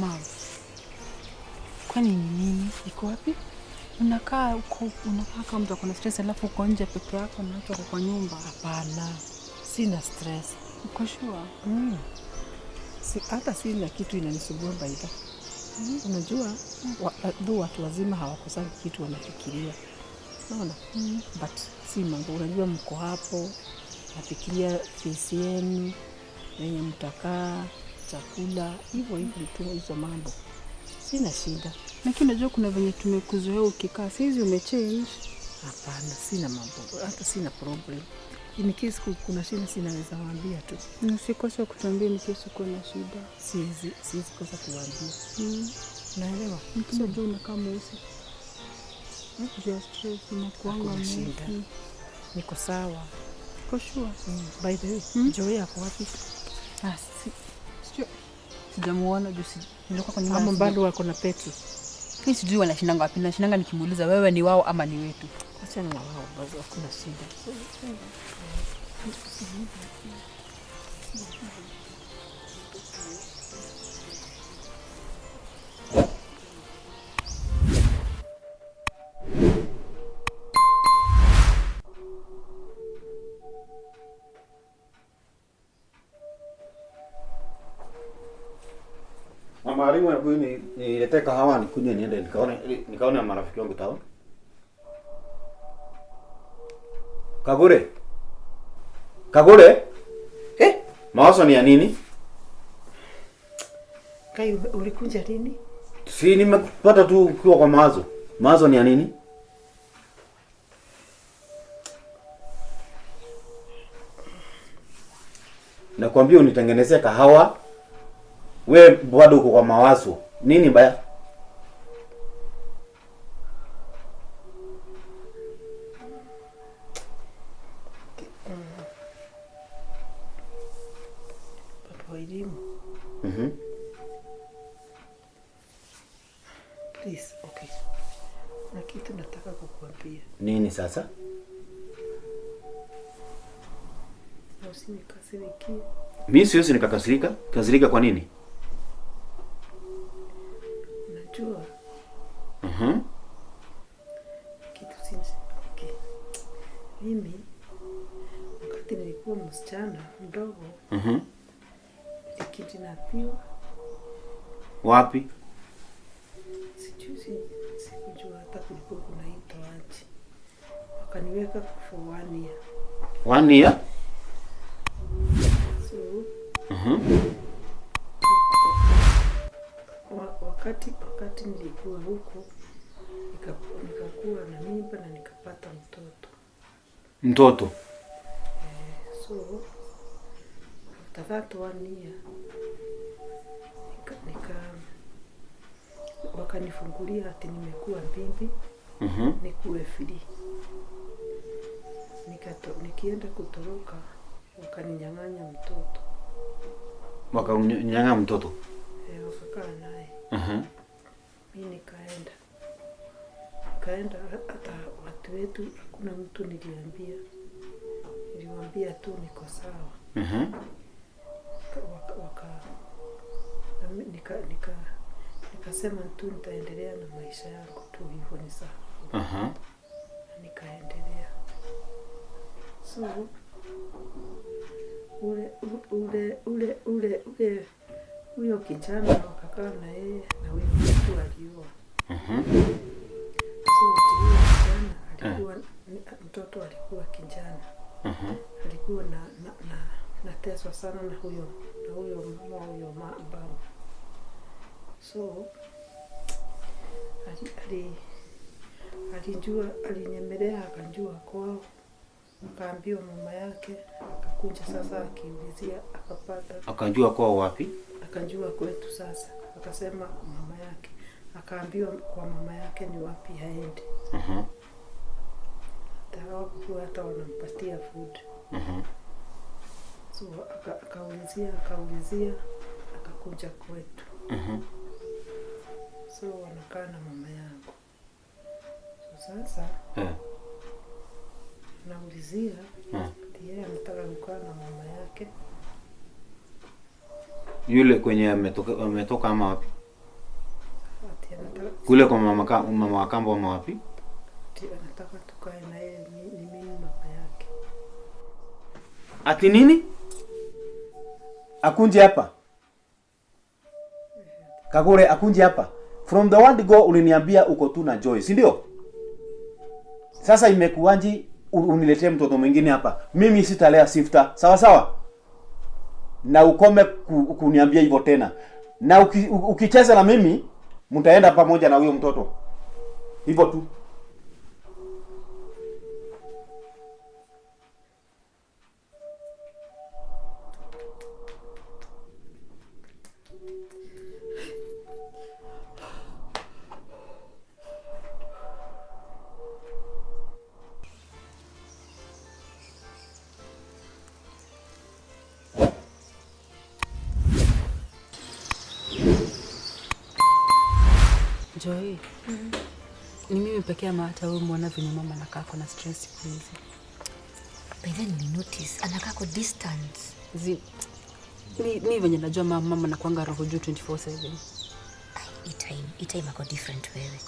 Mama, kwani ni nini? Iko wapi? Unakaa kama mtu akona stress alafu uko nje peke yako na watu wako kwa nyumba. Hapana, sina stress. Uko sure? Hata sina kitu inanisumbua baida. Unajua, watu wazima hawakosangi kitu wanafikiria. Unaona? But si mambo, unajua mko hapo, nafikiria face yenu, yenye mtakaa, chakula, hivyo tu hizo mambo. Sina shida. Lakini unajua kuna venye tumekuzoea ukikaa, saizi umechange. Hapana, sina mambo, hata sina problem. In case kuna shida sinaweza waambia tu. Usikose kutuambia in case uko na shida. Siwezi kosa kuwaambia. Naelewa. Unajua unakaa mweusi. Just stress inakuanga mweusi. Niko sawa. Uko sure? By the way, Joey yako wapi? Sijamuona juu nilikuwa kwa nyumba. Ama bado wako na Petro? Mimi sijui wanashindanga wapi. Nashindanga nikimuuliza wewe ni wao ama ni wetu. Acha na wao basi, hakuna shida. Mwalimu, hebu niletee kahawa nikunywe niende nikaone marafiki wangu tao. Kagure? Mawazo ni ya nini? Kai, ulikuja lini? Si nimepata tu ukiwa kwa mawazo. Mawazo ni ya nini? Nakwambia unitengenezee kahawa. We bado uko kwa mawazo. Nini baya? Papa elimu. Please, okay. Na kitu nataka kukuambia. Nini sasa? Usinikasirikie. Mimi siwezi nikakasirika. Kasirika kwa nini? Najua. Kitu sisi. Okay. Mimi wakati nilikuwa msichana mdogo. Nilikidnapiwa. Wapi? Sikujua hata kulikuwa kunaitwa aje. Wakaniweka for 1 year. 1 year? So, wakati nilikuwa huko nikakuwa na mimba na nikapata mtoto. So after that 1 year wakanifungulia ati nimekuwa bibi. Nikuwe free. Nikienda kutoroka wakaninyang'anya mtoto. Wakanyang'anya mtoto? Wakakaa naye. Mimi nikaenda hata watu wetu hakuna mtu niliwaambia tu niko sawa. Nikasema tu nitaendelea na maisha yangu tu hivyo ni sawa. Nikaendelea. So huyo kijana wakakaa na yeye na huyo mtu alioa. So huyo kijana alikuwa mtoto alikuwa kijana. Alikuwa nateswa sana na huyo baba. So alinyemelea akajua kwao. Akaambiwa mama yake, akakuja sasa akiulizia akapata. Akajua kwao wapi? Akajua kwetu sasa. Akasema mama yake. Akaambiwa kwa mama yake ni wapi aende. Hata wanampatia food. So akaulizia akakuja kwetu. So wanakaa na mama yangu. So sasa naulizia yeye anataka kukaa na mama yake. Yule kwenye ametoka ama wapi? Kule kwa mama wa kambo ama wapi? Anataka tukae na yeye, ni mimi baba yake. Ati nini? Akunje hapa. Kagore akunje hapa. From the word go uliniambia uko tu na Joy, si ndio? Sasa imekuanji uniletee mtoto mwingine hapa. Mimi sitalea Sifta. Sawa sawa? Na ukome kuniambia hivyo tena. Na ukicheza na mimi mtaenda pamoja na huyo mtoto. Hivyo tu. Joy. Ni mimi pekee ama hata wewe muona venye mama anakaa kwa na stress siku hizi? By then we notice anakaa kwa distance. Ni venye najua mama anakuanga roho juu 24/7. Hii time ako different wewe.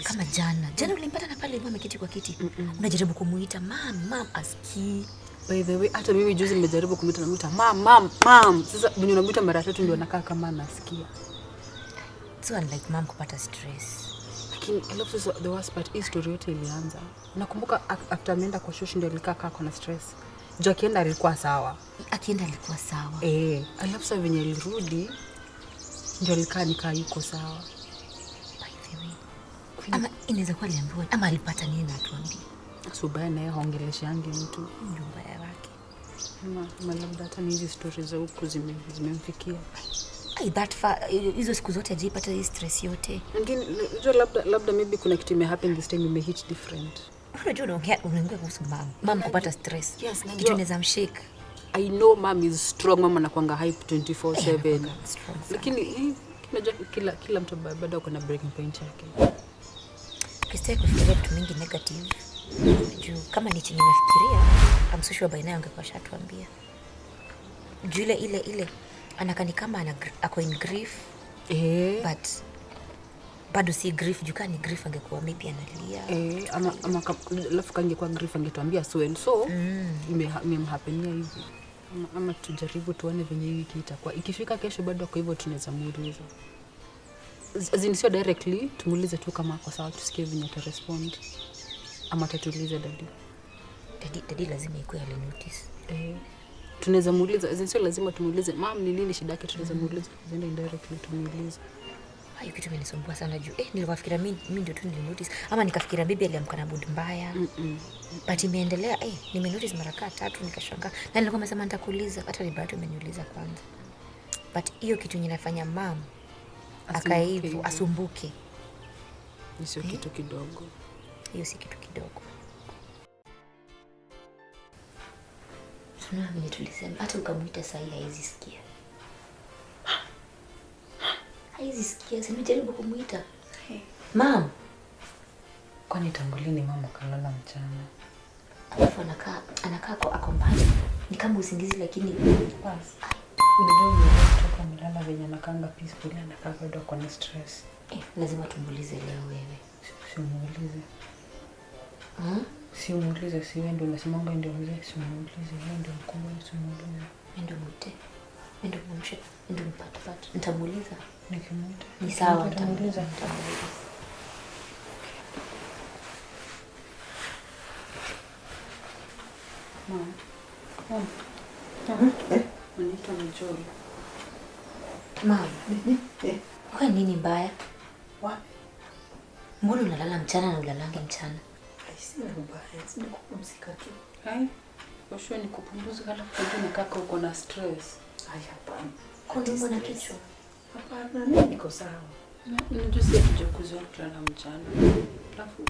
Kama jana ulimpata na pale mama ameketi kwa kiti. Unajaribu kumuita mam aski. By the way, hata mimi juzi nimejaribu kumuita namuita mam. Sasa venye unamuita mara 3 ndio anakaa kama anasikia. So unlike mom kupata stress. Lakini I love this, the worst part is story yote ilianza. Nakumbuka after ameenda kwa shushi ndio alikaa kwa stress. Jo akienda alikuwa sawa. I love sa venye alirudi ndio alikaa yuko sawa. By the way. Ama inaweza kuwa aliambiwa ama alipata nini na atuambie. Subaya naye haongeleshangi mtu nyumba yake. Ama labda hata hizi stories za huku zimemfikia. That far hizo siku zote ajipata hii stress yote. Ngine labda maybe kuna kitu happen this time ime hit different. Unajua unaongea kuhusu mom kupata stress. Yes, kitu inaweza mshake. I know mom is strong, mama anakuanga hype 24/7. Lakini unajua kila mtu bado kuna breaking point yake. Kisitaki kufikiria vitu mingi negative. Juu kama ni chenye nafikiria, I'm so sure by now angekuwa shatuambia. Juu ile anakani kama ako in grief. But bado si grief, juu kama ni grief angekuwa maybe analia. Ama alafu kangekuwa grief angetuambia so and so. Imemhapenia hivi. Ama tujaribu tuone venye hii wiki itakuwa. Ikifika kesho bado kwa hivyo tunaweza muuliza. Sio directly, tumuulize tu kama ako sawa, tusikie venye ata respond. Ama tatuulize dadi lazima ikuwe ali notice. Tunaweza muuliza, sio lazima tumuulize mom ni nini shida yake, tunaweza muuliza zenda indirectly tumuulize. Hayo kitu imenisumbua sana juu niliwafikiria mimi ndio tu nili notice ama nikafikiria bibi aliamka na mood mbaya. But imeendelea nime notice mara 3 nikashangaa. Na nilikuwa nimesema nitakuuliza, hata ni bado umeniuliza kwanza. But hiyo kitu inafanya mom akaivu asumbuke. Sio kitu kidogo. Hiyo si kitu kidogo. Sina mimi tulisema hata ukamuita sahi haizi sikia. Haizi sikia, simejaribu kumuita. Mom. Kwani tangulini mama kalala mchana? Alafu anakaa ako mbali. Ni kama usingizi lakini basi. Ndio kutoka mlala venye anakanga peaceful, anakaa bado kwa stress. Lazima tumuulize leo wewe. Simuulize. Simuulize, si wewe ndio unasema ngo ndio mzee, simuulize, wewe ndio mkubwa, simuulize. Ndio mte. Ndio mumshe, ndio mpata. Nitamuuliza. Nikimuita. Ni sawa, nitamuuliza. Mom. Unaitwa Joy. Mom. Kwa nini mbaya? Wapi? Mbona unalala mchana na ulalange mchana? Sina mbaya, sina kupumzika tu. Kwa sure ni kupumzika halafu ndio kaka uko na stress. Hapana. Kwani mbona kichwa? Hapana, mimi niko sawa. Unajua si tujakuzoea kulala mchana. Alafu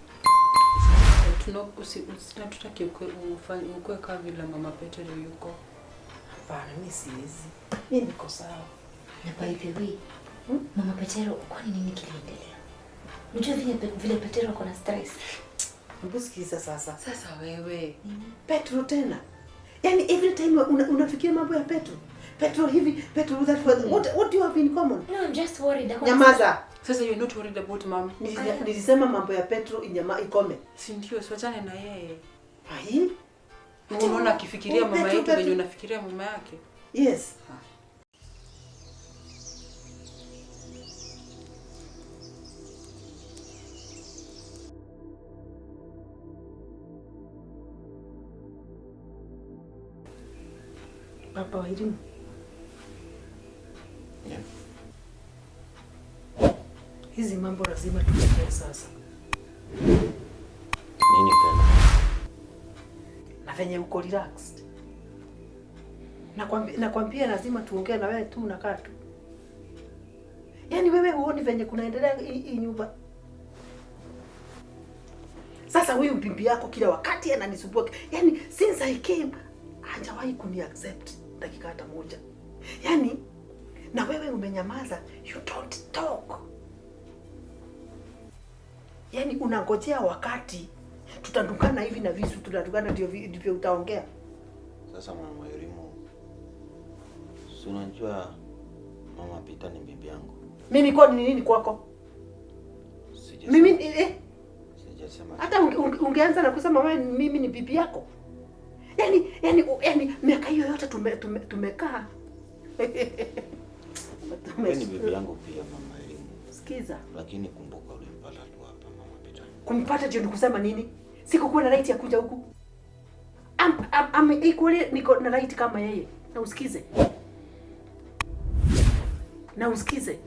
tunatutaki ukue kama vile mama Petero yuko. Hapana, mimi siwezi. Mimi niko sawa. Na by the way, mama Petero kwani nini kiliendelea? Unajua vile Petero ako na stress. Mbusikiza sasa. Sasa wewe. Petro tena. Yaani every time unafikiria mambo ya Petro. Petro hivi, Petro that for what do you have in common? No, I'm just worried. Nyamaza. Sasa you're not worried about mama. Nilisema mambo ya Petro inyama ikome. Si ndio, siwachane na yeye. Hai? Unaona akifikiria mama yetu venye unafikiria mama yake? Yes. Papa wa elimu. Yeah. Hizi mambo lazima tuongee sasa. Nini tena? Na venye uko relaxed. Nakwambia lazima tuongee na wewe tu unakaa tu. Yaani wewe huoni venye kunaendelea hii nyumba? Sasa huyu bibi yako kila wakati ananisumbua. Yaani since I came hajawahi kuni-accept dakika hata moja. Yaani na wewe umenyamaza, you don't talk. Yaani unangojea wakati tutadukana hivi na visu, tutadukana ndivyo utaongea. Sasa mama elimu. Si unajua mama Peter ni bibi yangu. Mimi kwa nini kwako? Mimi sijasema. Hata ungeanza na kusema wewe mimi ni bibi yako. Yaani miaka hiyo yote tumekaa. Wewe ni bibi yangu pia mama elimu. Sikiza. Lakini kumbuka ulimpata tu hapa mama Peter. Kumpata ndio nikusema nini? Sikukuwa na right ya kuja huku. I'm equally niko na right kama yeye. Na usikize.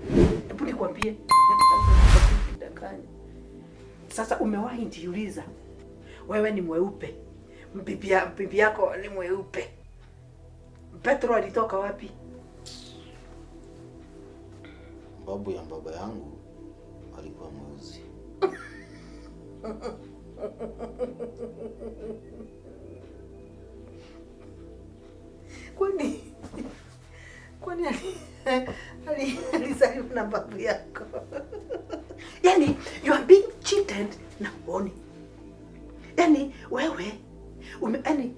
Hebu nikwambie. Sasa umewahi jiuliza. Wewe ni mweupe. Bibi yako ni mweupe. Petro alitoka wapi? Babu ya baba yangu alikuwa mweusi. Kwani alizaliwa na babu yako? Yaani you are being cheated na uoni. Yaani wewe anyway,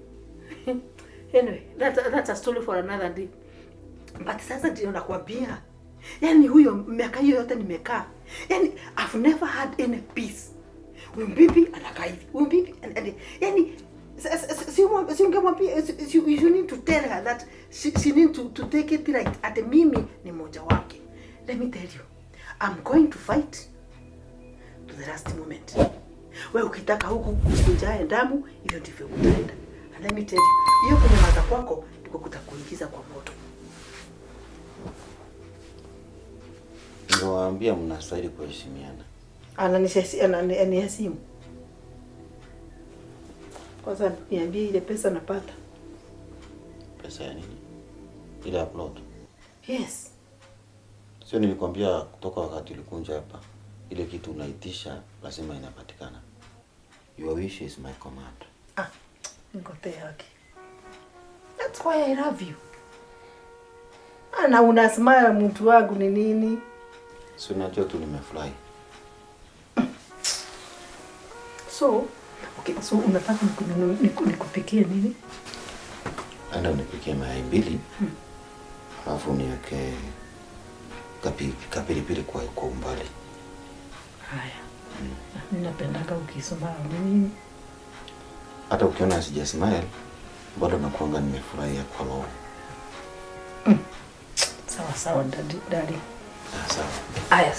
that's a story for another day. But sasa ndio nakwambia. Yaani huyo miaka hiyo yote nimekaa. Yaani I've never had any peace. Huyu bibi anakaa hivi. Huyu bibi yaani you need to tell her that she need to take it right. Ate mimi ni mmoja wake. Let me tell you, I'm going to fight to the last moment. Wewe ukitaka huku kujae damu, hivyo ndivyo utaenda. And let me tell you, hiyo kunyamaza kwako ndiko kutakuingiza kwa moto. Niwaambia mnastahili kuheshimiana. Ananiheshimu. Kwanza niambie ile pesa napata. Pesa ya nini? Ile upload. Yes. Sio nilikwambia kutoka wakati ulikunja hapa. Ile kitu unaitisha lazima inapatikana. Your wish is my command. Ngote yake. That's why I love you. Ana unasmile mtu wangu ni nini? Si unajua tu nimefurahi. So unataka nikupikie nini? Anda unipikie mayai 2. Alafu niweke kapilipili kwa umbali. Haya. Mimi napendaka ukisoma nini? Hata ukiona sija smile, bado nakuanga nimefurahia kwa roho. Sawa, daddy. Sawa. Aya.